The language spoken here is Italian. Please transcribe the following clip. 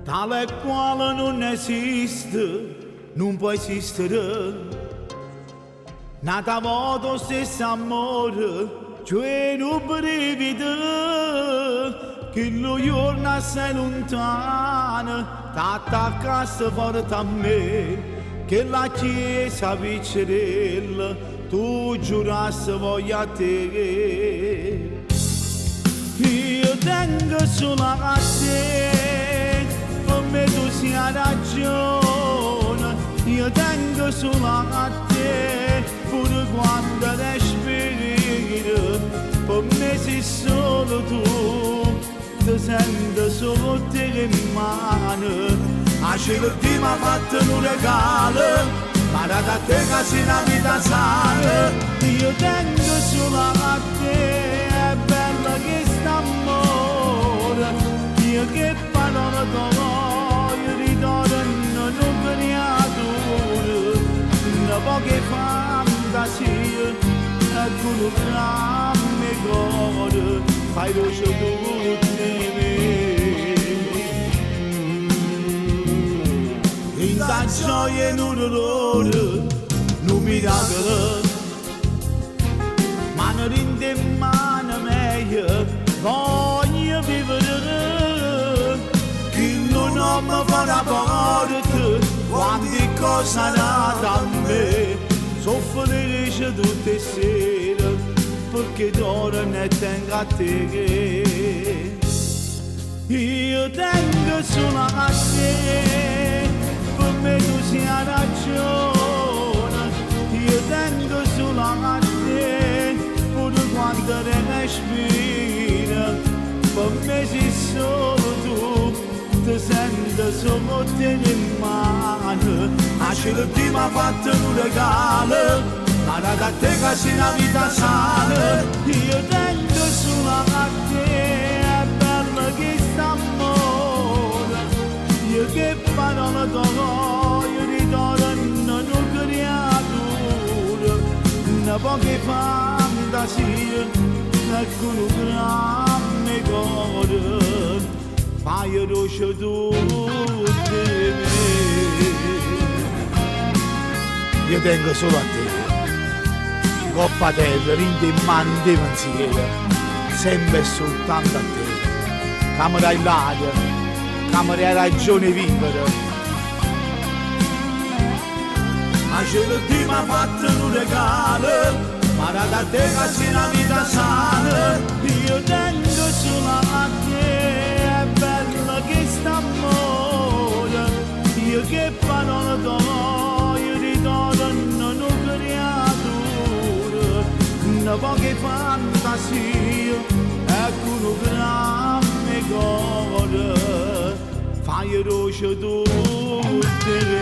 tale quale non esiste, non può esistere. Nata volta stesso amore, cioè non brevità, che lo giorno sei lontano, t'attaccasse forte a me, che la chiesa piccerella, tu giurassi voglia a te. Io tengo solo a te, per me tu sia ragione, io tengo solo a te, pure quando respiro, per me sei solo tu, ti sento solo te in mano. A cielo ti mi ha fatto un regalo, ma da te che sei una vita sana, io tengo solo a te, è bella che st'amore, io che parola voglio ritorno non creatura, una poche fantasie, e con un grande cuore, fai luce tutte me. In la gioia e un dolore, un miracolo, ma non rende in mano meglio, voglio vivere, che non ho mi fa la porta, quante cose nata a me, soffro tutte sere, perché d'ora ne tengo a te. Io tengo solo a te, per me tu sia ragione, io tengo solo a te, pure quando respira, per me sei solo tu, ti sento solo te in mano, a cielo ti mi ha fatto un regalo, ma da te che sei una vita sana, io tengo solo a te, è bella che st'amore, io che parola voglio ritorno non creatura, una poche fantasie, e con un grande cuore, fai luce tutte me. Io tengo solo a te, coppa terra, rinde in mano di pensiero, sempre e soltanto a te, camera in l'aria, camera hai ragione di vivere. Ma cielo ti mi ha fatto un regalo, ma da te che sei una vita sana, io tengo solo a te, è bella che st'amore, io che parola voglio ritorno non creatura, una poche fantasie, e con un grande cuore, fai luce tutte le